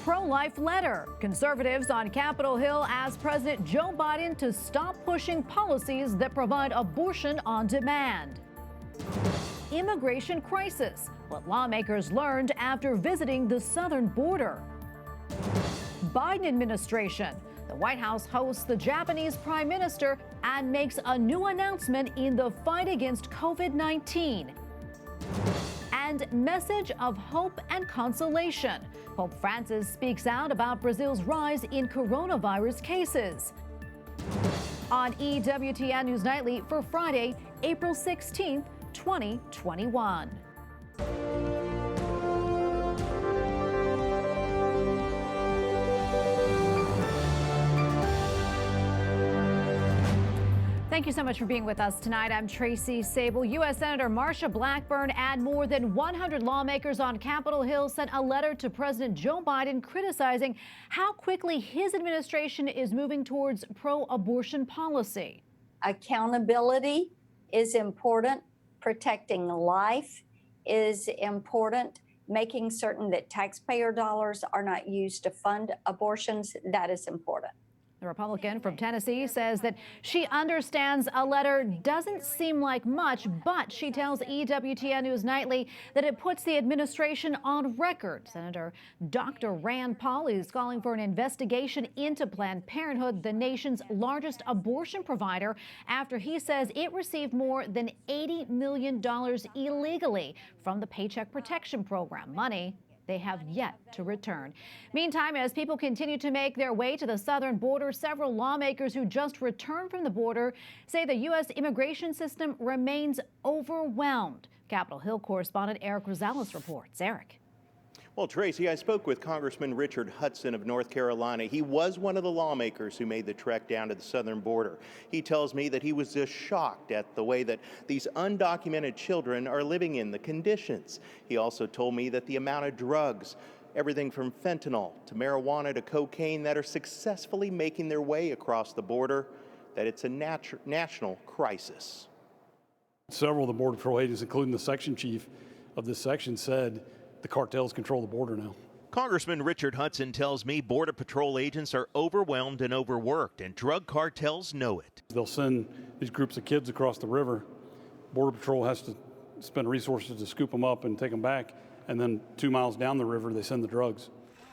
pro-life letter. Conservatives on Capitol Hill ask President Joe Biden to stop pushing policies that provide abortion on demand. Immigration crisis, what lawmakers learned after visiting the southern border. Biden administration. The White House hosts the Japanese Prime Minister and makes a new announcement in the fight against COVID-19. And message of hope and consolation. Pope Francis speaks out about Brazil's rise in coronavirus cases. On EWTN News Nightly for Friday, April 16th, 2021. Thank you so much for being with us tonight. I'm Tracy Sable. U.S. Senator Marsha Blackburn and more than 100 lawmakers on Capitol Hill sent a letter to President Joe Biden criticizing how quickly his administration is moving towards pro-abortion policy. Accountability is important. Protecting life is important. Making certain that taxpayer dollars are not used to fund abortions, that is important. The Republican from Tennessee says that she understands a letter doesn't seem like much, but she tells EWTN News Nightly that it puts the administration on record. Senator Dr. Rand Paul is calling for an investigation into Planned Parenthood, the nation's largest abortion provider, after he says it received more than $80 million illegally from the Paycheck Protection Program, money they have yet to return. Meantime, as people continue to make their way to the southern border, several lawmakers who just returned from the border say the U.S. immigration system remains overwhelmed. Capitol Hill correspondent Eric Rosales reports. Eric. Well, Tracy, I spoke with Congressman Richard Hudson of North Carolina. He was one of the lawmakers who made the trek down to the southern border. He tells me that he was just shocked at the way that these undocumented children are living in, the conditions. He also told me that the amount of drugs, everything from fentanyl to marijuana to cocaine, that are successfully making their way across the border, that it's a national crisis. Several of the Border Patrol agents, including the section chief of this section, said the cartels control the border now. Congressman Richard Hudson tells me Border Patrol agents are overwhelmed and overworked, and drug cartels know it. They'll send these groups of kids across the river. Border Patrol has to spend resources to scoop them up and take them back, and then 2 miles down the river, they send the drugs.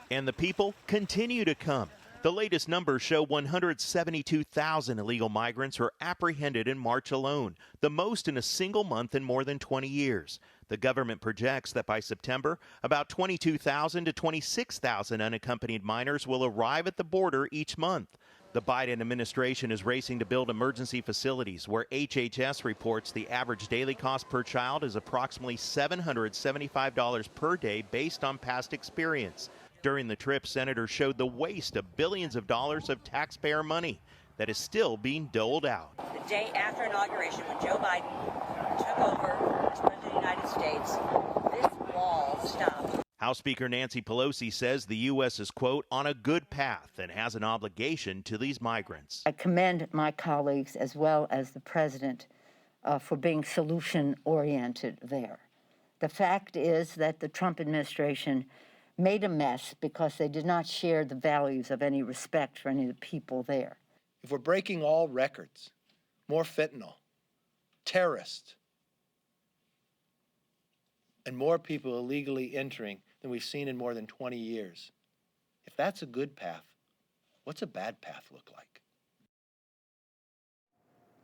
And the people continue to come. The latest numbers show 172,000 illegal migrants were apprehended in March alone, the most in a single month in more than 20 years. The government projects that by September, about 22,000 to 26,000 unaccompanied minors will arrive at the border each month. The Biden administration is racing to build emergency facilities where HHS reports the average daily cost per child is approximately $775 per day based on past experience. During the trip, senators showed the waste of billions of dollars of taxpayer money that is still being doled out. The day after inauguration, when Joe Biden took over as President of the United States, this wall stopped. House Speaker Nancy Pelosi says the U.S. is, quote, on a good path and has an obligation to these migrants. I commend my colleagues as well as the president for being solution-oriented there. The fact is that the Trump administration made a mess because they did not share the values of any respect for any of the people there. If we're breaking all records, more fentanyl, terrorists, and more people illegally entering than we've seen in more than 20 years, if that's a good path, what's a bad path look like?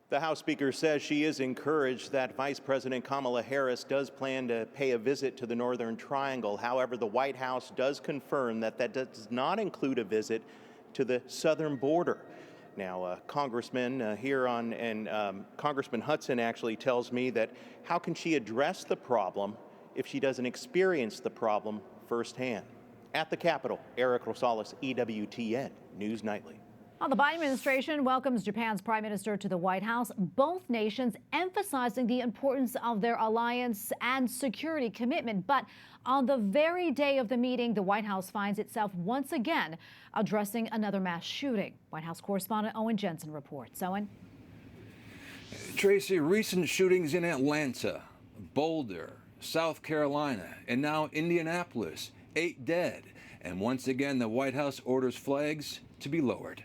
The House Speaker says she is encouraged that Vice President Kamala Harris does plan to pay a visit to the Northern Triangle. However, the White House does confirm that that does not include a visit to the southern border. Now, Congressman Congressman Hudson actually tells me that how can she address the problem if she doesn't experience the problem firsthand? At the Capitol, Eric Rosales, EWTN News Nightly. Well, the Biden administration welcomes Japan's prime minister to the White House, both nations emphasizing the importance of their alliance and security commitment. But on the very day of the meeting, the White House finds itself once again addressing another mass shooting. White House correspondent Owen Jensen reports. Owen? Tracy, recent shootings in Atlanta, Boulder, South Carolina, and now Indianapolis, 8 dead. And once again, the White House orders flags to be lowered.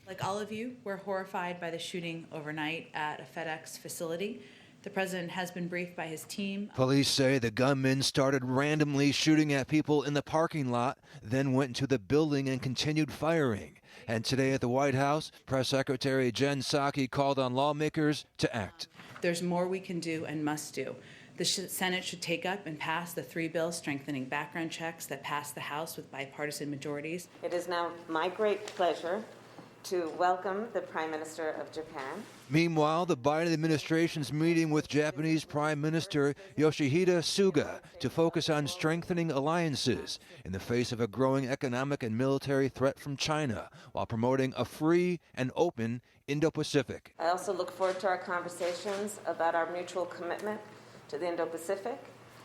Like all of you, we're horrified by the shooting overnight at a FedEx facility. The president has been briefed by his team. Police say the gunman started randomly shooting at people in the parking lot, then went into the building and continued firing. And today at the White House, Press Secretary Jen Psaki called on lawmakers to act. There's more we can do and must do. The Senate should take up and pass the 3 bills strengthening background checks that passed the House with bipartisan majorities. It is now my great pleasure to welcome the Prime Minister of Japan. Meanwhile, the Biden administration's meeting with Japanese Prime Minister Yoshihide Suga to focus on strengthening alliances in the face of a growing economic and military threat from China, while promoting a free and open Indo-Pacific. I also look forward to our conversations about our mutual commitment to the Indo-Pacific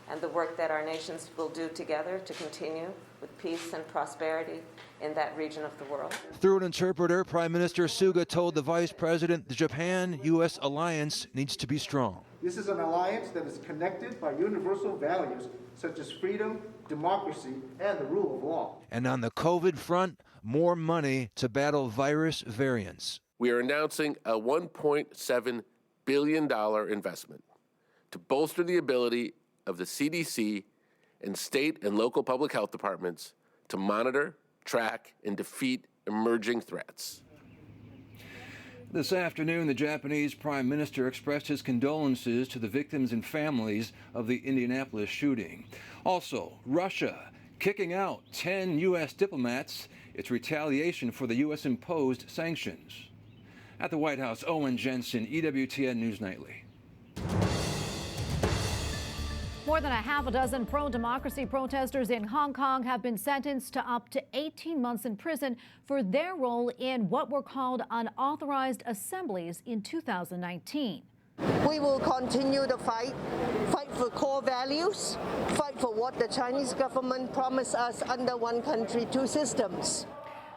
and the work that our nations will do together to continue with peace and prosperity in that region of the world. Through an interpreter, Prime Minister Suga told the Vice President the Japan-U.S. alliance needs to be strong. This is an alliance that is connected by universal values such as freedom, democracy, and the rule of law. And on the COVID front, more money to battle virus variants. We are announcing a $1.7 billion investment to bolster the ability of the CDC and state and local public health departments to monitor, track, and defeat emerging threats. This afternoon, the Japanese Prime Minister expressed his condolences to the victims and families of the Indianapolis shooting. Also, Russia kicking out 10 U.S. diplomats. It's retaliation for the U.S.-imposed sanctions. At the White House, Owen Jensen, EWTN News Nightly. More than a half a dozen pro-democracy protesters in Hong Kong have been sentenced to up to 18 months in prison for their role in what were called unauthorized assemblies in 2019. We will continue to fight for core values, fight for what the Chinese government promised us under one country, two systems.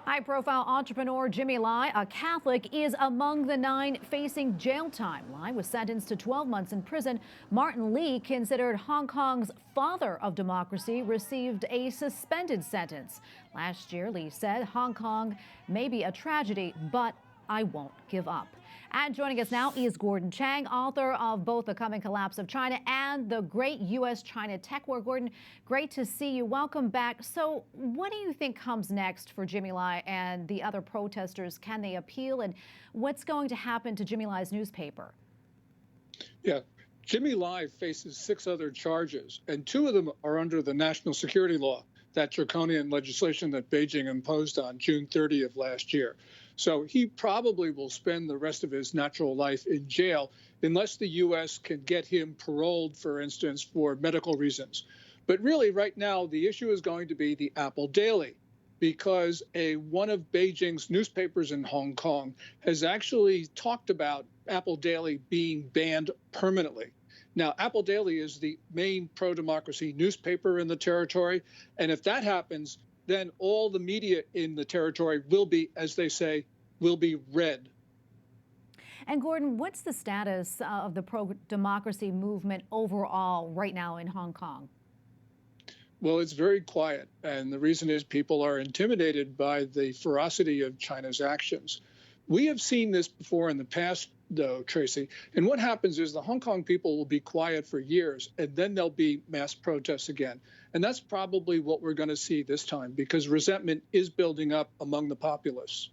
High-profile entrepreneur Jimmy Lai, a Catholic, is among the 9 facing jail time. Lai was sentenced to 12 months in prison. Martin Lee, considered Hong Kong's father of democracy, received a suspended sentence. Last year, Lee said, "Hong Kong may be a tragedy, but I won't give up." And joining us now is Gordon Chang, author of both The Coming Collapse of China and The Great U.S.-China Tech War. Gordon, great to see you. Welcome back. So what do you think comes next for Jimmy Lai and the other protesters? Can they appeal? And what's going to happen to Jimmy Lai's newspaper? Yeah, Jimmy Lai faces 6 other charges, and 2 of them are under the national security law, that draconian legislation that Beijing imposed on June 30 of last year. So he probably will spend the rest of his natural life in jail unless the U.S. can get him paroled, for instance, for medical reasons. But really, right now, the issue is going to be the Apple Daily, because one of Beijing's newspapers in Hong Kong has actually talked about Apple Daily being banned permanently. Now, Apple Daily is the main pro-democracy newspaper in the territory, and if that happens, then all the media in the territory will be, as they say, will be red. And Gordon, what's the status of the pro-democracy movement overall right now in Hong Kong? Well, it's very quiet, and the reason is people are intimidated by the ferocity of China's actions. We have seen this before in the past, though, Tracy, and what happens is the Hong Kong people will be quiet for years, and then there'll be mass protests again. And that's probably what we're going to see this time, because resentment is building up among the populace.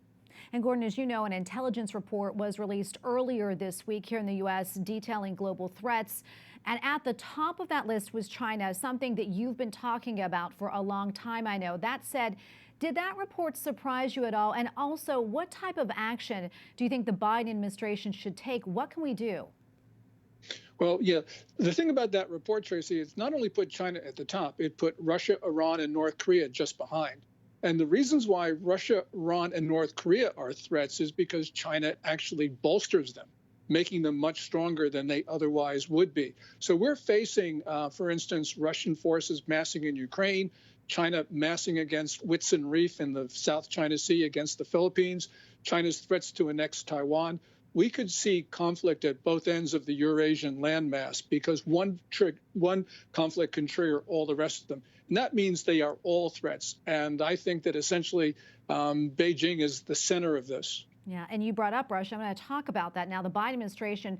And Gordon, as you know, an intelligence report was released earlier this week here in the U.S. detailing global threats. And at the top of that list was China, something that you've been talking about for a long time, I know. That said, did that report surprise you at all? And also, what type of action do you think the Biden administration should take? What can we do? Well, yeah, the thing about that report, Tracy, it's not only put China at the top, it put Russia, Iran, and North Korea just behind. And the reasons why Russia, Iran, and North Korea are threats is because China actually bolsters them, making them much stronger than they otherwise would be. So we're facing, for instance, Russian forces massing in Ukraine, China massing against Ytsync-en Reef in the South China Sea against the Philippines, China's threats to annex Taiwan. We could see conflict at both ends of the Eurasian landmass because one conflict can trigger all the rest of them. And that means they are all threats. And I think that essentially Beijing is the center of this. Yeah, and you brought up Russia. I'm going to talk about that now. The Biden administration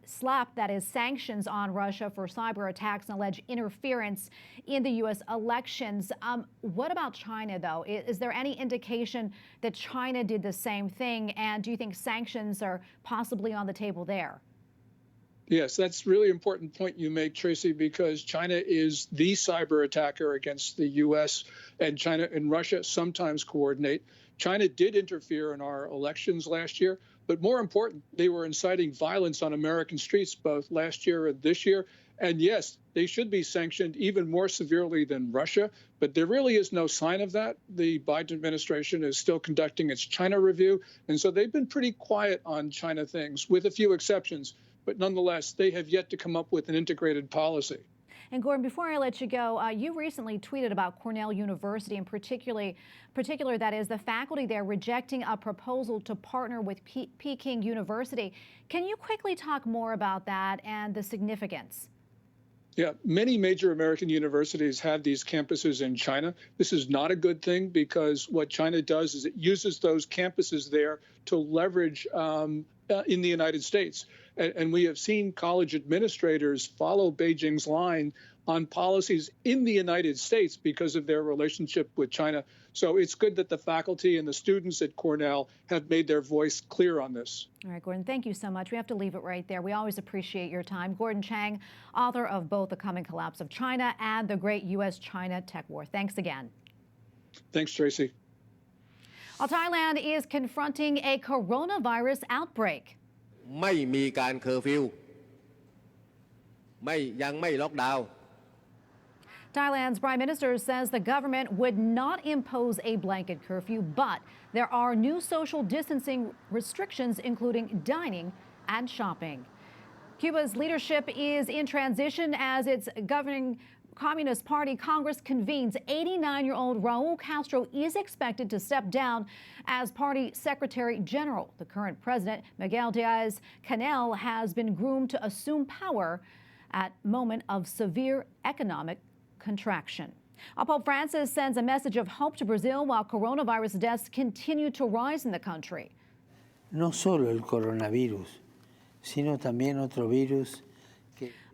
slapped, that is, sanctions on Russia for cyber attacks and alleged interference in the U.S. elections. What about China, though? Is there any indication that China did the same thing? And do you think sanctions are possibly on the table there? Yes, that's a really important point you make, Tracy, because China is the cyber attacker against the U.S., and China and Russia sometimes coordinate. China did interfere in our elections last year, but more important, they were inciting violence on American streets both last year and this year. And yes, they should be sanctioned even more severely than Russia, but there really is no sign of that. The Biden administration is still conducting its China review, and so they've been pretty quiet on China things, with a few exceptions. But nonetheless, they have yet to come up with an integrated policy. And Gordon, before I let you go, you recently tweeted about Cornell University, and particular that is the faculty there rejecting a proposal to partner with Peking University. Can you quickly talk more about that and the significance? Yeah, many major American universities have these campuses in China. This is not a good thing because what China does is it uses those campuses there to leverage in the United States. And we have seen college administrators follow Beijing's line on policies in the United States because of their relationship with China. So it's good that the faculty and the students at Cornell have made their voice clear on this. All right, Gordon, thank you so much. We have to leave it right there. We always appreciate your time. Gordon Chang, author of both The Coming Collapse of China and The Great U.S.-China Tech War. Thanks again. Thanks, Tracy. Well, Thailand is confronting a coronavirus outbreak. ไม่มีการเคอร์ฟิวยังไม่ล็อกดาวน์ Thailand's prime minister says the government would not impose a blanket curfew, but there are new social distancing restrictions, including dining and shopping. Cuba's leadership is in transition as its governing Communist Party Congress convenes. 89-year-old Raul Castro is expected to step down as party secretary general. The current president, Miguel Diaz-Canel, has been groomed to assume power at a moment of severe economic contraction. Pope Francis sends a message of hope to Brazil while coronavirus deaths continue to rise in the country. No solo el coronavirus, sino también otro virus.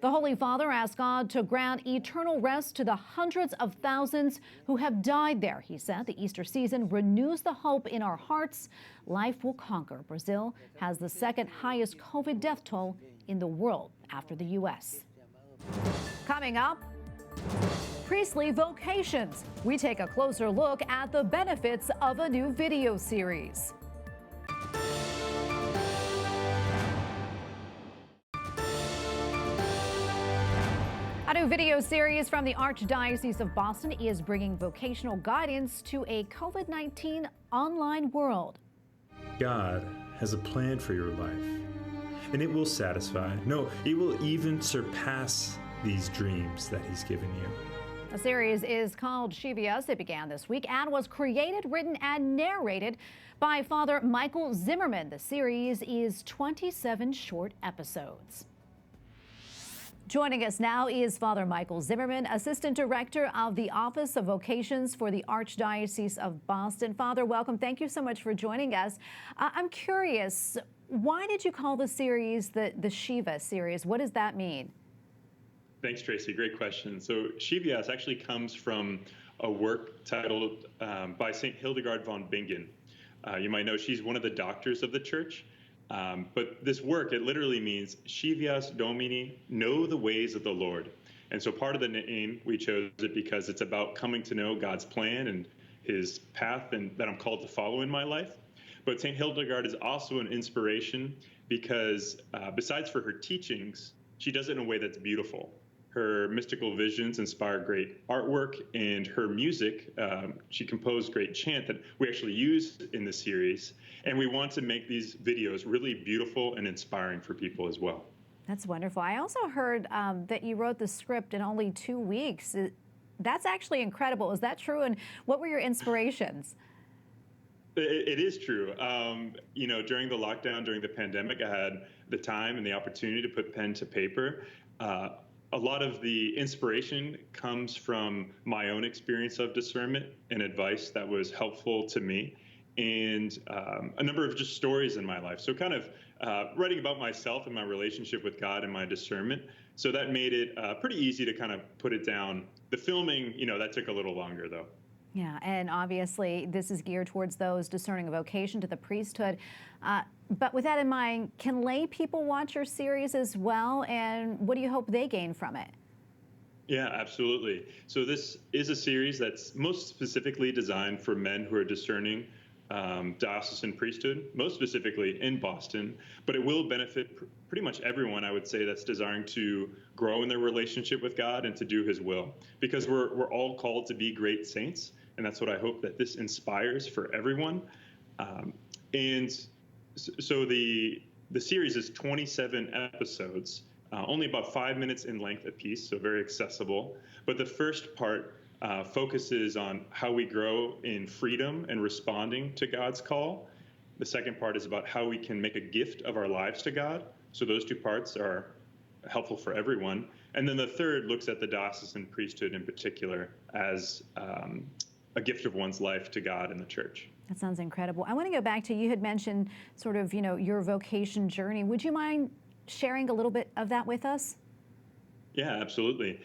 The Holy Father asked God to grant eternal rest to the hundreds of thousands who have died there. He said the Easter season renews the hope in our hearts. Life will conquer. Brazil has the second highest COVID death toll in the world after the U.S. Coming up, priestly vocations. We take a closer look at the benefits of a new video series. A new video series from the Archdiocese of Boston is bringing vocational guidance to a COVID-19 online world. God has a plan for your life, and it will satisfy. No, it will even surpass these dreams that He's given you. The series is called Scivias. It began this week and was created, written, and narrated by Father Michael Zimmerman. The series is 27 short episodes. Joining us now is Father Michael Zimmerman, Assistant Director of the Office of Vocations for the Archdiocese of Boston. Father, welcome. Thank you so much for joining us. I'm curious, why did you call the series the Shiva series? What does that mean? Thanks, Tracy. Great question. So Scivias actually comes from a work titled by St. Hildegard von Bingen. You might know she's one of the doctors of the church. But this work, it literally means Scivias Domini, know the ways of the Lord. And so part of the name, we chose it because it's about coming to know God's plan and His path and that I'm called to follow in my life. But St. Hildegard is also an inspiration because besides for her teachings, she does it in a way that's beautiful. Her mystical visions inspire great artwork, and her music, she composed great chant that we actually use in the series. And we want to make these videos really beautiful and inspiring for people as well. That's wonderful. I also heard that you wrote the script in only 2 weeks. That's actually incredible. Is that true? And what were your inspirations? It is true. You know, during the lockdown, during the pandemic, I had the time and the opportunity to put pen to paper. a lot of the inspiration comes from my own experience of discernment and advice that was helpful to me, and a number of just stories in my life. So kind of writing about myself and my relationship with God and my discernment. So that made it pretty easy to kind of put it down. The filming, that took a little longer though. Yeah, and obviously this is geared towards those discerning a vocation to the priesthood. But with that in mind, can lay people watch your series as well? And what do you hope they gain from it? Yeah, absolutely. So this is a series that's most specifically designed for men who are discerning diocesan priesthood, most specifically in Boston, but it will benefit pretty much everyone, I would say, that's desiring to grow in their relationship with God and to do his will, because we're all called to be great saints, and that's what I hope that this inspires for everyone. And so the series is 27 episodes, only about 5 minutes in length apiece, so very accessible. But the first part focuses on how we grow in freedom and responding to God's call. The second part is about how we can make a gift of our lives to God. So those two parts are helpful for everyone. And then the third looks at the diocesan priesthood in particular as a gift of one's life to God and the church. That sounds incredible. I want to go back to, you had mentioned sort of, your vocation journey. Would you mind sharing a little bit of that with us? Yeah, absolutely.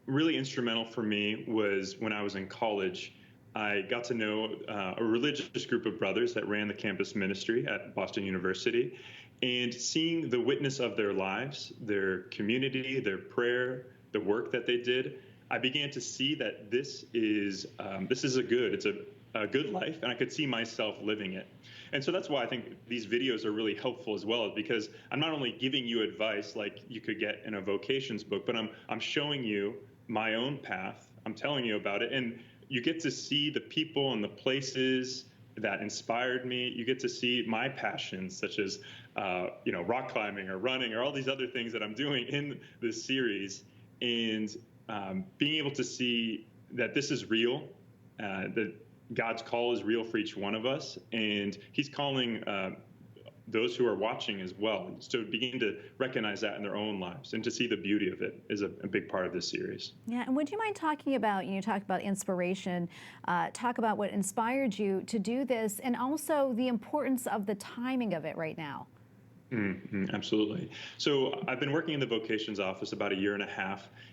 Really instrumental for me was when I was in college. I got to know a religious group of brothers that ran the campus ministry at Boston University, and seeing the witness of their lives, their community, their prayer, the work that they did, I began to see that this is a good life, and I could see myself living it. And so that's why I think these videos are really helpful as well, because I'm not only giving you advice like you could get in a vocations book, but I'm showing you my own path. I'm telling you about it, and you get to see the people and the places that inspired me. You get to see my passions, such as rock climbing or running or all these other things that I'm doing in this series, and being able to see that this is real, that God's call is real for each one of us, and he's calling those who are watching as well. So begin to recognize that in their own lives, and to see the beauty of it is a big part of this series. Yeah, and would you mind talking about, you talk about inspiration, talk about what inspired you to do this, and also the importance of the timing of it right now? Absolutely. So I've been working in the Vocations office about 1.5 years,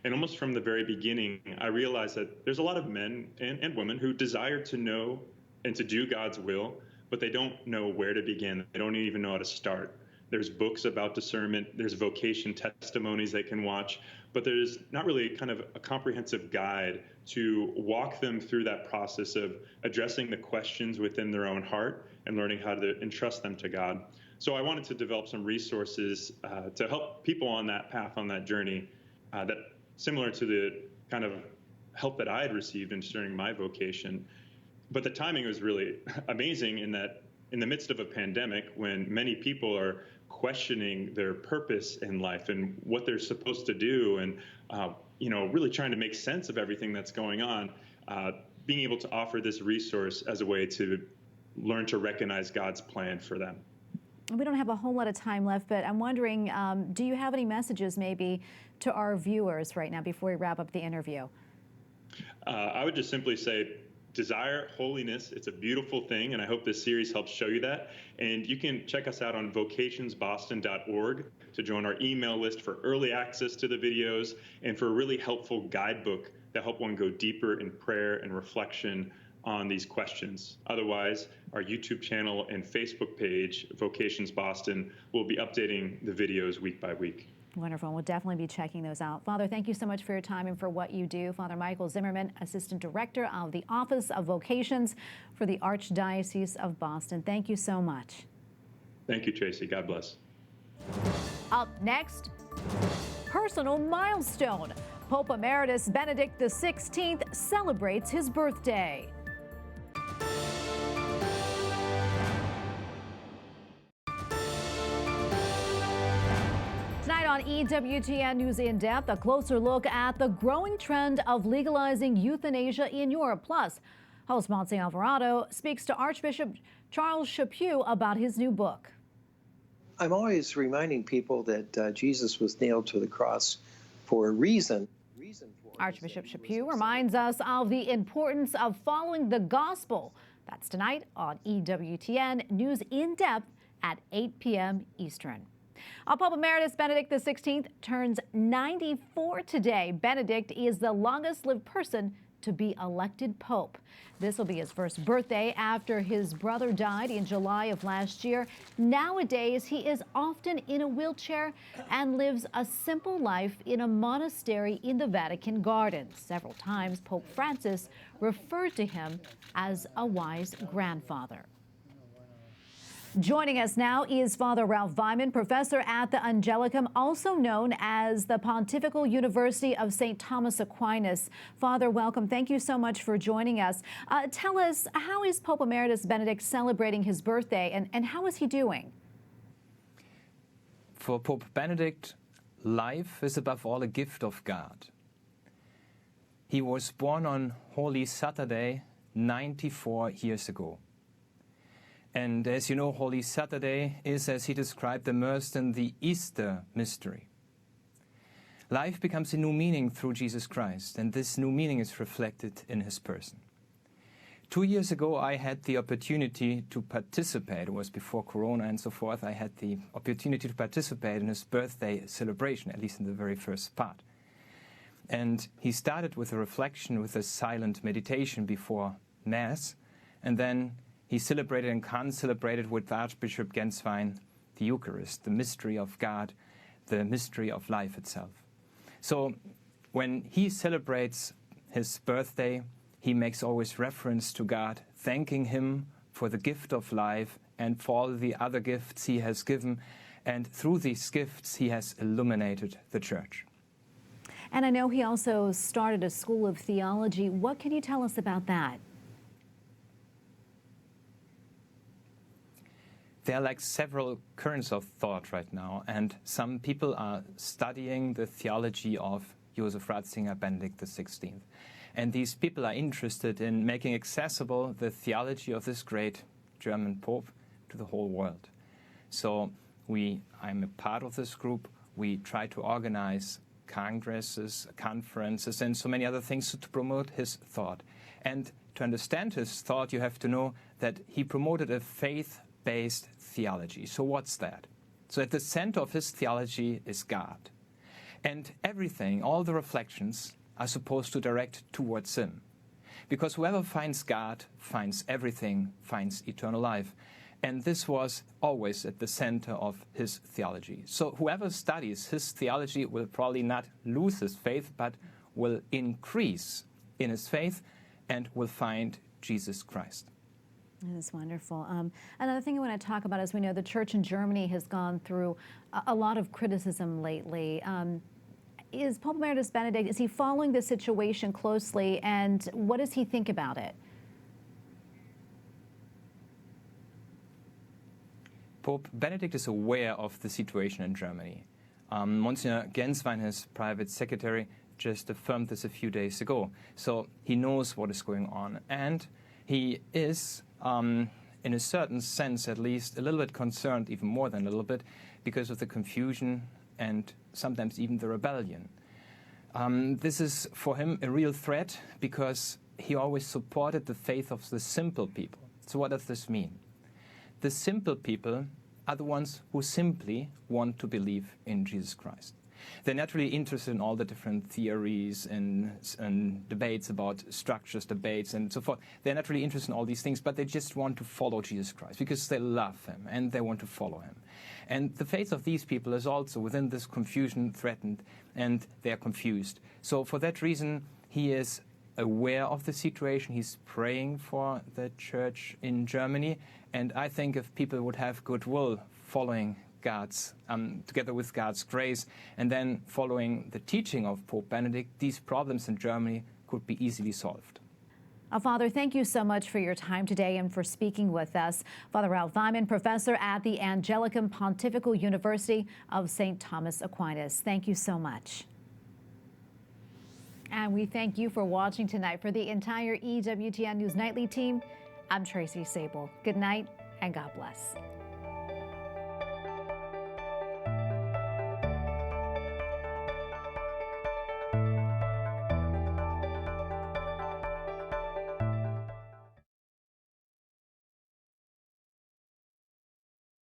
and almost from the very beginning, I realized that there's a lot of men and women who desire to know and to do God's will, but they don't know where to begin. They don't even know how to start. There's books about discernment. There's vocation testimonies they can watch, but there's not really kind of a comprehensive guide to walk them through that process of addressing the questions within their own heart and learning how to entrust them to God. So I wanted to develop some resources to help people on that path, on that journey, that similar to the kind of help that I had received in discerning my vocation. But the timing was really amazing in that in the midst of a pandemic, when many people are questioning their purpose in life and what they're supposed to do, and really trying to make sense of everything that's going on, being able to offer this resource as a way to learn to recognize God's plan for them. We don't have a whole lot of time left, but I'm wondering, do you have any messages maybe to our viewers right now before we wrap up the interview? I would just simply say, desire holiness. It's a beautiful thing, and I hope this series helps show you that. And you can check us out on vocationsboston.org to join our email list for early access to the videos and for a really helpful guidebook that help one go deeper in prayer and reflection on these questions. Otherwise, our YouTube channel and Facebook page, Vocations Boston, will be updating the videos week by week. Wonderful. We'll definitely be checking those out. Father, thank you so much for your time and for what you do. Father Michael Zimmerman, Assistant Director of the Office of Vocations for the Archdiocese of Boston. Thank you so much. Thank you, Tracy. God bless. Up next, personal milestone. Pope Emeritus Benedict XVI celebrates his birthday. Tonight on EWTN News In Depth, a closer look at the growing trend of legalizing euthanasia in Europe. Plus, host Monse Alvarado speaks to Archbishop Charles Chaput about his new book. I'm always reminding people that Jesus was nailed to the cross for a reason. Archbishop Chaput reminds us of the importance of following the gospel. That's tonight on EWTN News in Depth at 8 p.m. Eastern. Pope Emeritus Benedict XVI turns 94 today. Benedict is the longest-lived person to be elected pope. This will be his first birthday after his brother died in July of last year. Nowadays, he is often in a wheelchair and lives a simple life in a monastery in the Vatican gardens. Several times, Pope Francis referred to him as a wise grandfather. Joining us now is Father Ralph Weimann, professor at the Angelicum, also known as the Pontifical University of St. Thomas Aquinas. Father, welcome. Thank you so much for joining us. Tell us, how is Pope Emeritus Benedict celebrating his birthday, and how is he doing? For Pope Benedict, life is above all a gift of God. He was born on Holy Saturday 94 years ago. And as you know, Holy Saturday is, as he described, immersed in the Easter mystery. Life becomes a new meaning through Jesus Christ, and this new meaning is reflected in his person. 2 years ago, I had the opportunity to participate. It was before Corona and so forth. I had the opportunity to participate in his birthday celebration, at least in the very first part. And he started with a reflection, with a silent meditation before Mass, and then he celebrated and concelebrated with Archbishop Genswein the Eucharist, the mystery of God, the mystery of life itself. So when he celebrates his birthday, he makes always reference to God, thanking him for the gift of life and for all the other gifts he has given. And through these gifts, he has illuminated the Church. And I know he also started a school of theology. What can you tell us about that? There are like several currents of thought right now, and some people are studying the theology of Joseph Ratzinger, Benedict XVI. And these people are interested in making accessible the theology of this great German Pope to the whole world. So I'm a part of this group. We try to organize congresses, conferences, and so many other things to promote his thought. And to understand his thought, you have to know that he promoted a faith-based theology. So what's that? So at the center of his theology is God. And everything, all the reflections, are supposed to direct towards him. Because whoever finds God finds everything, finds eternal life. And this was always at the center of his theology. So whoever studies his theology will probably not lose his faith, but will increase in his faith and will find Jesus Christ. That's wonderful. Another thing I want to talk about is we know the church in Germany has gone through a lot of criticism lately. Is Pope Emeritus Benedict, is he following the situation closely, and what does he think about it? Pope Benedict is aware of the situation in Germany. Monsignor Genswein, his private secretary, just affirmed this a few days ago. So he knows what is going on, and he is, in a certain sense at least, a little bit concerned, even more than a little bit, because of the confusion and sometimes even the rebellion. This is for him a real threat because he always supported the faith of the simple people. So what does this mean? The simple people are the ones who simply want to believe in Jesus Christ. They're not really interested in all the different theories and debates about structures, debates, and so forth. They're not really interested in all these things, but they just want to follow Jesus Christ because they love him and they want to follow him. And the faith of these people is also within this confusion threatened, and they're confused. So for that reason, he is aware of the situation. He's praying for the church in Germany. And I think if people would have goodwill following God's, together with God's grace, and then following the teaching of Pope Benedict, these problems in Germany could be easily solved. Father, thank you so much for your time today and for speaking with us. Father Ralph Weimann, professor at the Angelicum Pontifical University of St. Thomas Aquinas. Thank you so much. And we thank you for watching tonight. For the entire EWTN News Nightly team, I'm Tracy Sable. Good night and God bless.